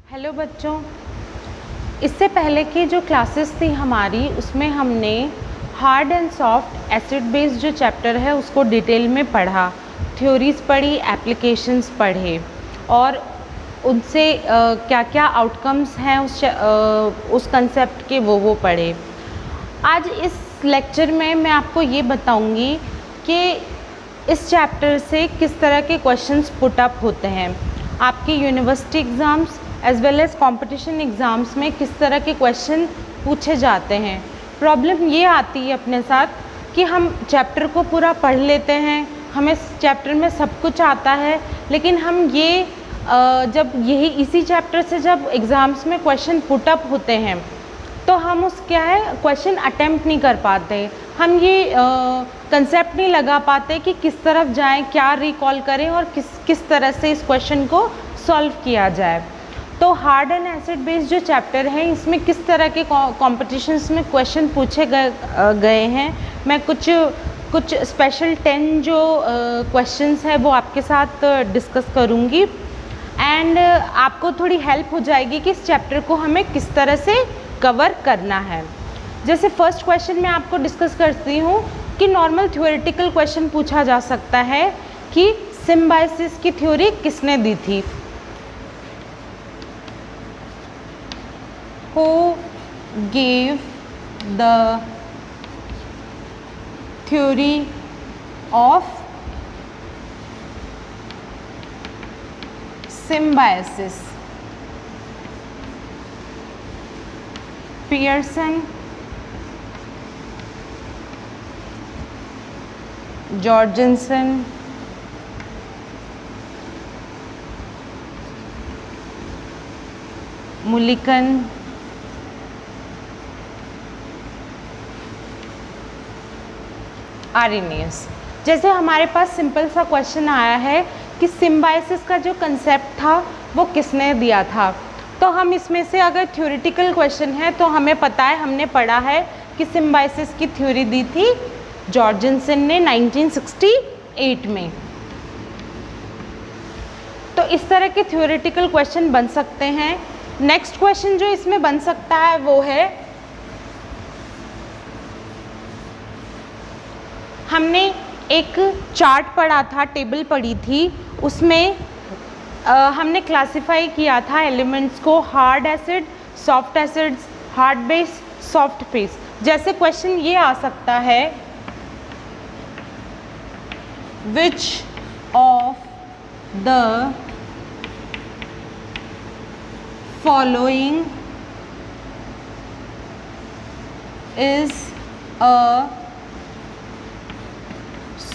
Hello बच्चों, इससे पहले की जो क्लासेस थी हमारी उसमें हमने hard and soft acid base जो चैप्टर है उसको डिटेल में पढ़ा, थ्योरीज पढ़ी, एप्लीकेशंस पढ़े और उनसे क्या क्या आउटकम्स हैं उस कंसेप्ट के वो पढ़े। आज इस लेक्चर में मैं आपको ये बताऊंगी कि इस चैप्टर से किस तरह के क्वेश्चंस पुट अप होते हैं। आपके university exams as well as competition exams में किस तरह के क्वेश्चन पूछे जाते हैं। प्रॉब्लम ये आती है अपने साथ कि हम चैप्टर को पूरा पढ़ लेते हैं, हमें चैप्टर में सब कुछ आता है, लेकिन हम ये जब इसी चैप्टर से जब एग्ज़ाम्स में क्वेश्चन पुट अप होते हैं तो हम क्वेश्चन अटेम्प्ट नहीं कर पाते। हम ये कंसेप्ट नहीं लगा पाते कि किस तरफ जाएं, क्या रिकॉल करें और किस तरह से इस क्वेश्चन को सॉल्व किया जाए। तो हार्ड एंड एसिड बेस्ड जो चैप्टर है इसमें किस तरह के कॉम्पिटिशन्स में क्वेश्चन पूछे गए हैं, मैं कुछ स्पेशल 10 जो क्वेश्चंस है वो आपके साथ डिस्कस करूँगी एंड आपको थोड़ी हेल्प हो जाएगी कि इस चैप्टर को हमें किस तरह से कवर करना है। जैसे फर्स्ट क्वेश्चन मैं आपको डिस्कस करती हूँ कि नॉर्मल थ्योरेटिकल क्वेश्चन पूछा जा सकता है कि सिम्बायोसिस की थ्योरी किसने दी थी। Who gave the theory of symbiosis? Pearson, Jorgensen, Mulliken, आर्रेनियस। जैसे हमारे पास सिंपल सा क्वेश्चन आया है कि सिम्बायोसिस का जो कंसेप्ट था वो किसने दिया था, तो हम इसमें से अगर थ्योरेटिकल क्वेश्चन है तो हमें पता है, हमने पढ़ा है कि सिम्बायोसिस की थ्योरी दी थी जॉर्जेनसन ने 1968 में। तो इस तरह के थ्योरेटिकल क्वेश्चन बन सकते हैं। नेक्स्ट क्वेश्चन जो इसमें बन सकता है वो है, हमने एक चार्ट पढ़ा था, टेबल पढ़ी थी, उसमें हमने क्लासिफाई किया था एलिमेंट्स को, hard acid, soft acids, hard base, soft base. जैसे क्वेश्चन ये आ सकता है, विच of the following is a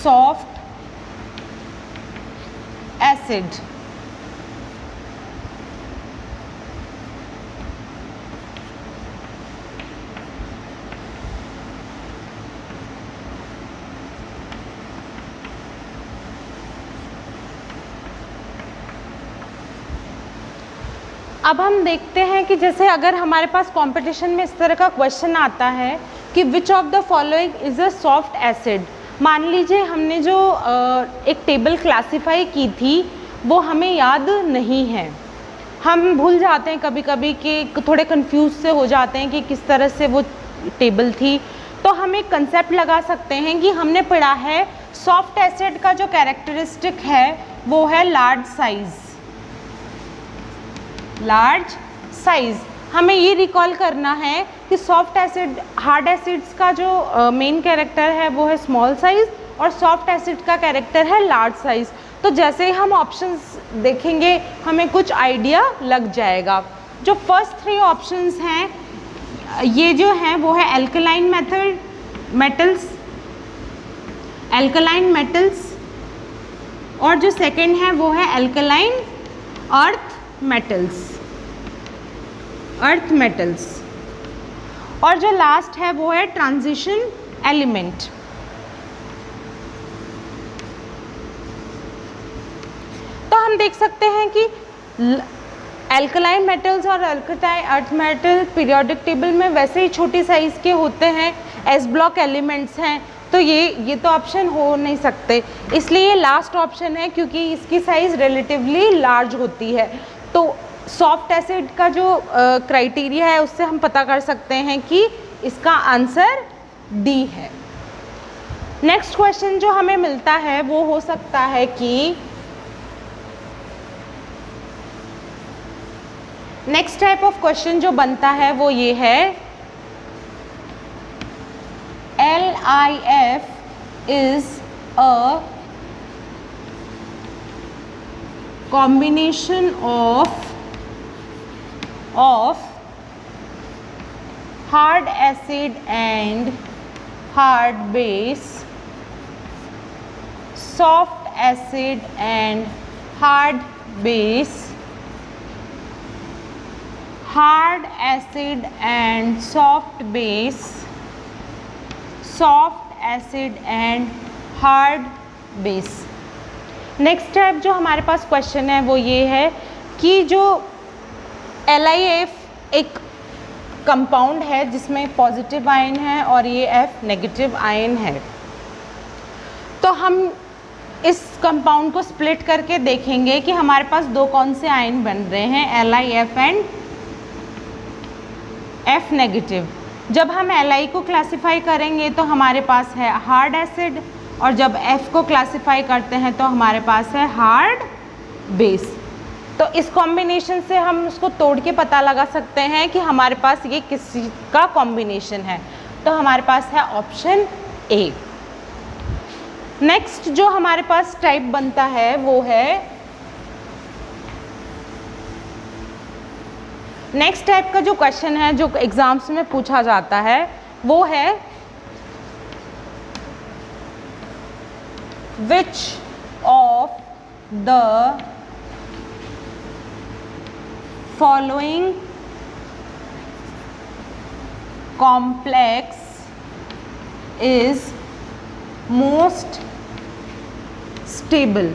soft acid? अब हम देखते हैं कि जैसे अगर हमारे पास कंपटीशन में इस तरह का क्वेश्चन आता है कि which of the following is a soft acid. मान लीजिए हमने जो एक टेबल क्लासिफाई की थी वो हमें याद नहीं है, हम भूल जाते हैं कभी कभी कि थोड़े कंफ्यूज से हो जाते हैं कि किस तरह से वो टेबल थी। तो हम एक कंसेप्ट लगा सकते हैं कि हमने पढ़ा है सॉफ्ट एसिड का जो कैरेक्टरिस्टिक है वो है लार्ज साइज। हमें ये रिकॉल करना है कि सॉफ्ट एसिड, हार्ड एसिड्स का जो मेन कैरेक्टर है वो है स्मॉल साइज़ और सॉफ्ट एसिड का कैरेक्टर है लार्ज साइज़। तो जैसे ही हम ऑप्शंस देखेंगे हमें कुछ आइडिया लग जाएगा। जो फर्स्ट 3 ऑप्शंस हैं ये जो हैं वो है एल्कलाइन मेटल्स और जो सेकंड है वो है एल्कलाइन अर्थ मेटल्स और जो लास्ट है वो है ट्रांजिशन एलिमेंट। तो हम देख सकते हैं कि एल्कलाइन मेटल्स और alkaline earth metal periodic table में वैसे ही छोटी साइज़ के होते हैं, एस ब्लॉक एलिमेंट्स हैं, तो ये तो ऑप्शन हो नहीं सकते, इसलिए ये लास्ट ऑप्शन है क्योंकि इसकी साइज़ रिलेटिवली लार्ज होती है। तो सॉफ्ट एसिड का जो क्राइटेरिया है उससे हम पता कर सकते हैं कि इसका आंसर डी है। नेक्स्ट क्वेश्चन जो हमें मिलता है वो हो सकता है कि नेक्स्ट टाइप ऑफ क्वेश्चन जो बनता है वो ये है, LIF is a combination of hard acid and hard base, soft acid and hard base, hard acid and soft base, soft acid and hard base। Next type जो हमारे पास question है वो ये है कि जो LIF एक कंपाउंड है जिसमें पॉजिटिव आयन है और ये F नेगेटिव आयन है, तो हम इस कंपाउंड को स्प्लिट करके देखेंगे कि हमारे पास दो कौन से आयन बन रहे हैं, LIF एंड F नेगेटिव। जब हम Li को क्लासिफाई करेंगे तो हमारे पास है हार्ड एसिड, और जब F को क्लासिफाई करते हैं तो हमारे पास है हार्ड बेस। तो इस कॉम्बिनेशन से हम उसको तोड़ के पता लगा सकते हैं कि हमारे पास ये किस चीज़ का कॉम्बिनेशन है, तो हमारे पास है ऑप्शन ए। नेक्स्ट जो हमारे पास टाइप बनता है वो है, नेक्स्ट टाइप का जो क्वेश्चन है जो एग्जाम्स में पूछा जाता है वो है, विच of the following complex is most stable.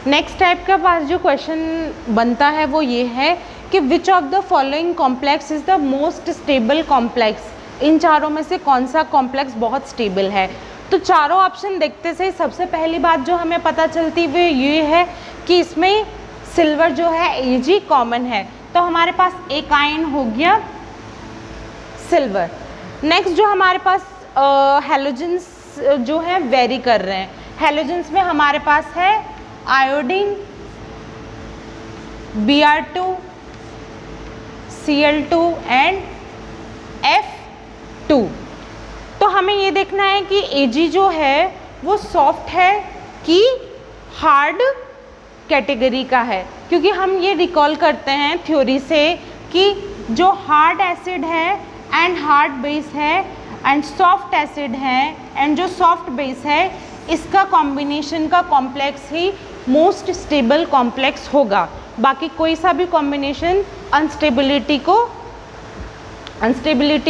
Next type का पास जो क्वेश्चन बनता है वो ये है कि which of the following complex is the most stable complex, इन चारों में से कौन सा कॉम्प्लेक्स बहुत स्टेबल है। तो चारों ऑप्शन देखते से सबसे पहली बात जो हमें पता चलती है वो ये है कि इसमें सिल्वर जो है Ag कॉमन है, तो हमारे पास एक आयन हो गया सिल्वर। नेक्स्ट जो हमारे पास हेलोजेंस जो है वेरी कर रहे हैं, हेलोजेंस में हमारे पास है iodine, Br2, Cl2 and F2। तो हमें ये देखना है कि Ag जो है वो सॉफ्ट है कि हार्ड कैटेगरी का है, क्योंकि हम ये रिकॉल करते हैं थ्योरी से कि जो हार्ड एसिड है एंड हार्ड बेस है एंड सॉफ्ट एसिड है एंड जो सॉफ्ट बेस है, इसका कॉम्बिनेशन का कॉम्प्लेक्स ही मोस्ट स्टेबल कॉम्प्लेक्स होगा। बाकी कोई सा भी कॉम्बिनेशन अनस्टेबिलिटी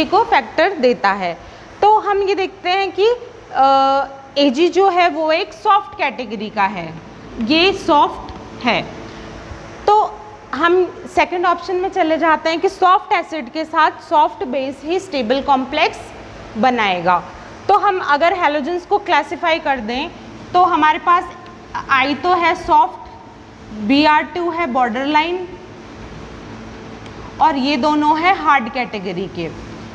को फैक्टर देता है। तो हम ये देखते हैं कि Ag जो है वो एक सॉफ्ट कैटेगरी का है, ये सॉफ्ट है। तो हम सेकंड ऑप्शन में चले जाते हैं कि सॉफ्ट एसिड के साथ सॉफ्ट बेस ही स्टेबल कॉम्प्लेक्स बनाएगा। तो हम अगर हैलोजेंस को क्लासिफाई कर दें तो हमारे पास I तो है सॉफ्ट, Br2 है बॉर्डर लाइन, और ये दोनों है हार्ड कैटेगरी के।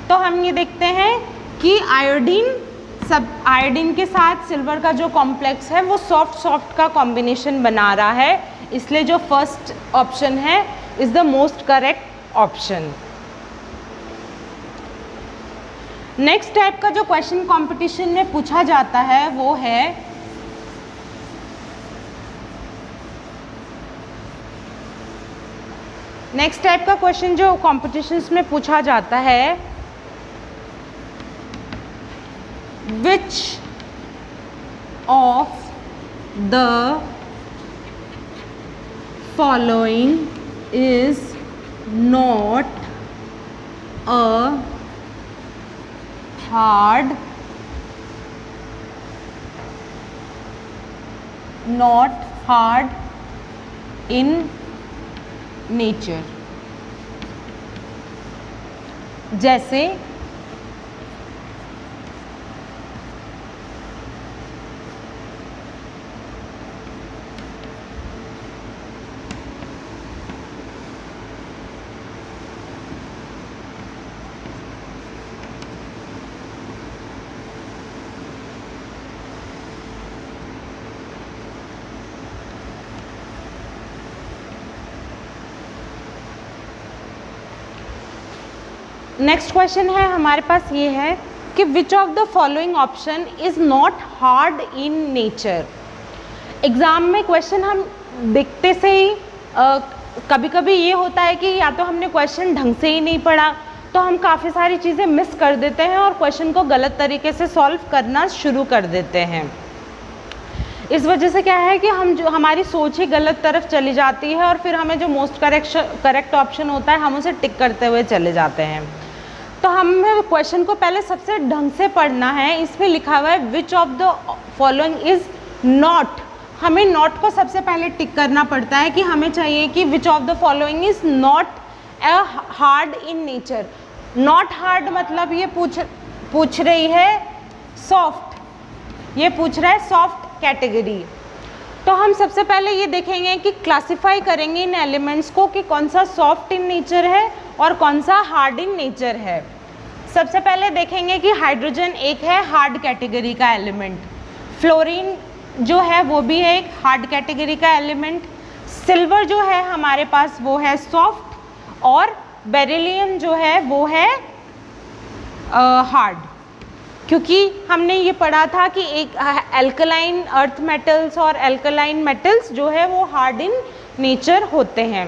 तो हम ये देखते हैं कि आयोडीन के साथ सिल्वर का जो कॉम्प्लेक्स है वो सॉफ्ट का कॉम्बिनेशन बना रहा है, इसलिए जो फर्स्ट ऑप्शन है is the most correct option. Next type का जो क्वेश्चन कंपटीशन में पूछा जाता है वो है, नेक्स्ट टाइप का क्वेश्चन जो कॉम्पिटिशन्स में पूछा जाता है, विच of the following is not a hard, not hard in nature। जैसे नेक्स्ट क्वेश्चन है हमारे पास ये है कि which of the following option is not hard in nature. Exam में क्वेश्चन हम देखते से ही कभी कभी ये होता है कि या तो हमने क्वेश्चन ढंग से ही नहीं पढ़ा, तो हम काफ़ी सारी चीज़ें मिस कर देते हैं और क्वेश्चन को गलत तरीके से सॉल्व करना शुरू कर देते हैं। इस वजह से क्या है कि हमारी सोच ही गलत तरफ चली जाती है और फिर हमें जो मोस्ट करेक्ट ऑप्शन होता है हम उसे टिक करते हुए चले जाते हैं। तो हमें क्वेश्चन को पहले सबसे ढंग से पढ़ना है। इसमें लिखा हुआ है विच of the following is not, हमें नॉट को सबसे पहले टिक करना पड़ता है कि हमें चाहिए कि which of the following is not a hard in nature. Not hard मतलब ये पूछ रही है सॉफ्ट, ये पूछ रहा है सॉफ्ट कैटेगरी। तो हम सबसे पहले ये देखेंगे कि क्लासिफाई करेंगे इन एलिमेंट्स को कि कौन सा सॉफ्ट इन नेचर है और कौन सा हार्ड इन नेचर है। सबसे पहले देखेंगे कि हाइड्रोजन एक है हार्ड कैटेगरी का एलिमेंट, फ्लोरीन जो है वो भी है एक हार्ड कैटेगरी का एलिमेंट, सिल्वर जो है हमारे पास वो है सॉफ्ट, और बेरिलियम जो है वो है हार्ड। क्योंकि हमने ये पढ़ा था कि एक एल्कलाइन अर्थ मेटल्स और एल्कलाइन मेटल्स जो है वो हार्ड इन नेचर होते हैं।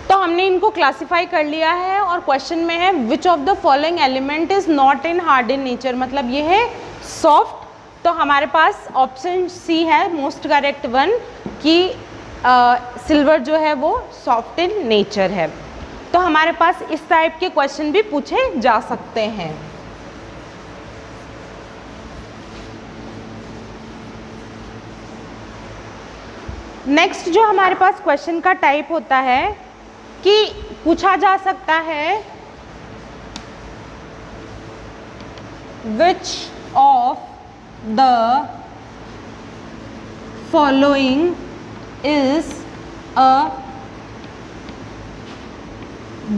तो हमने इनको क्लासिफाई कर लिया है और क्वेश्चन में है विच of the following element is not in hard in nature, मतलब ये है सॉफ्ट। तो हमारे पास ऑप्शन सी है मोस्ट करेक्ट वन कि सिल्वर जो है वो सॉफ्ट इन नेचर है। तो हमारे पास इस टाइप के क्वेश्चन भी पूछे जा सकते हैं। नेक्स्ट जो हमारे पास क्वेश्चन का टाइप होता है कि पूछा जा सकता है विच of the following is a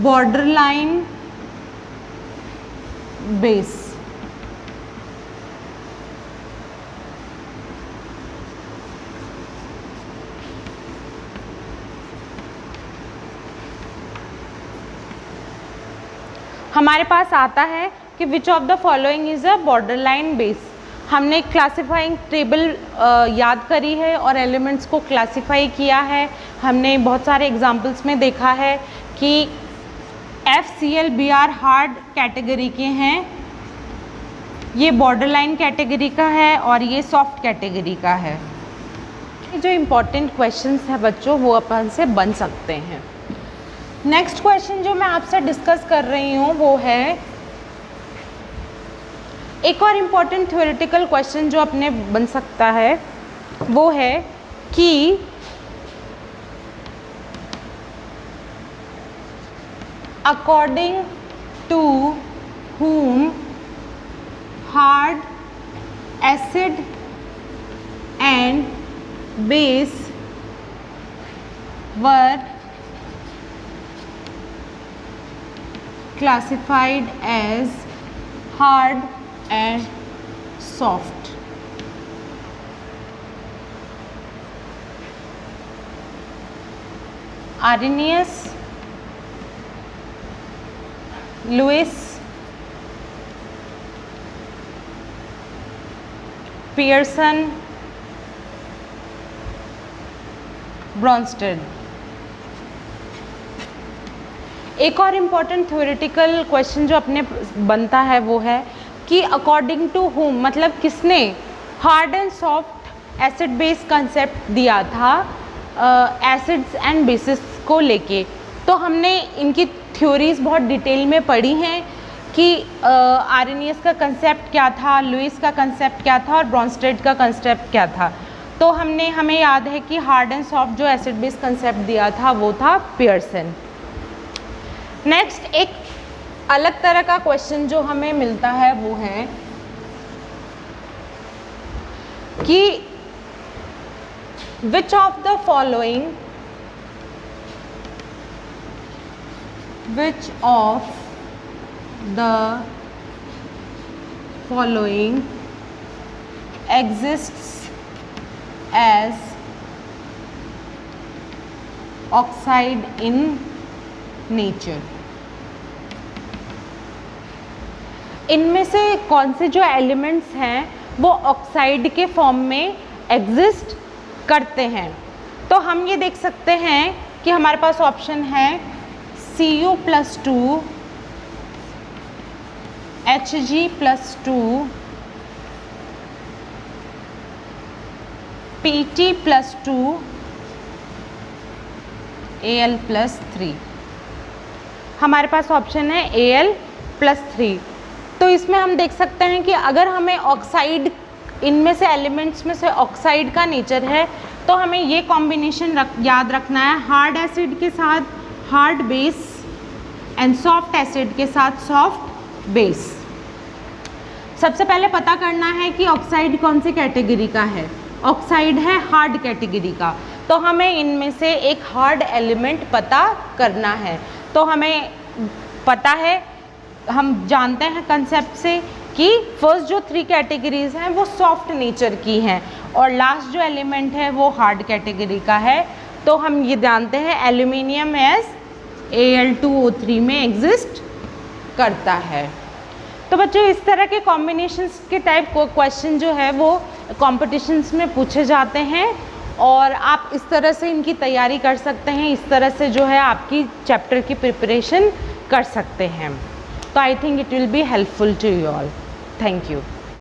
borderline base. हमारे पास आता है कि which of the following is a borderline base. हमने क्लासिफाइंग टेबल याद करी है और एलिमेंट्स को क्लासिफाई किया है। हमने बहुत सारे एग्जांपल्स में देखा है कि FCl Br हार्ड कैटेगरी के हैं, ये बॉर्डरलाइन कैटेगरी का है और ये सॉफ्ट कैटेगरी का है। जो इम्पोर्टेंट क्वेश्चंस हैं बच्चों वो अपन से बन सकते हैं। नेक्स्ट क्वेश्चन जो मैं आपसे डिस्कस कर रही हूँ वो है एक और इम्पॉर्टेंट थ्योरेटिकल क्वेश्चन जो अपने बन सकता है वो है कि according to whom hard acid and base were classified as hard and soft. Arrhenius, Lewis, Pearson, Brønsted. एक और इम्पॉर्टेंट थ्योरेटिकल क्वेश्चन जो अपने बनता है वो है कि अकॉर्डिंग टू whom, मतलब किसने hard and soft acid base concept दिया था एसिड्स एंड बेसिस को लेके। तो हमने इनकी थ्योरीज बहुत डिटेल में पढ़ी हैं कि आर्रेनियस का कंसेप्ट क्या था, लुईस का कंसेप्ट क्या था और ब्रॉन्स्टेड का कंसेप्ट क्या था। तो हमें याद है कि हार्ड एंड सॉफ्ट जो एसिड बेस कंसेप्ट दिया था वो था पियर्सन। नेक्स्ट एक अलग तरह का क्वेश्चन जो हमें मिलता है वो है कि which of the following exists as oxide in nature। इनमें से कौन से जो एलिमेंट्स हैं वो ऑक्साइड के फॉर्म में एग्जिस्ट करते हैं। तो हम ये देख सकते हैं कि हमारे पास ऑप्शन है Cu+2 Hg+2 Pt+2 Al+3। हमारे पास ऑप्शन है Al+3। तो इसमें हम देख सकते हैं कि अगर हमें ऑक्साइड, इनमें से एलिमेंट्स में से ऑक्साइड का नेचर है तो हमें ये कॉम्बिनेशन याद रखना है, हार्ड एसिड के साथ hard base and soft acid के साथ सॉफ्ट बेस। सबसे पहले पता करना है कि ऑक्साइड कौन सी कैटेगरी का है। ऑक्साइड है हार्ड कैटेगरी का, तो हमें इनमें से एक हार्ड एलिमेंट पता करना है। तो हमें पता है, हम जानते हैं कंसेप्ट से कि फर्स्ट जो 3 कैटेगरीज हैं वो सॉफ्ट नेचर की हैं और लास्ट जो एलिमेंट है वो हार्ड कैटेगरी का है। तो हम ये जानते हैं एल्यूमिनियम एज Al2O3 में एग्जिस्ट करता है। तो बच्चों इस तरह के कॉम्बिनेशंस के टाइप को क्वेश्चन जो है वो कॉम्पिटिशन्स में पूछे जाते हैं और आप इस तरह से इनकी तैयारी कर सकते हैं, इस तरह से जो है आपकी चैप्टर की प्रिपरेशन कर सकते हैं। तो I think it will be helpful to you all. Thank you.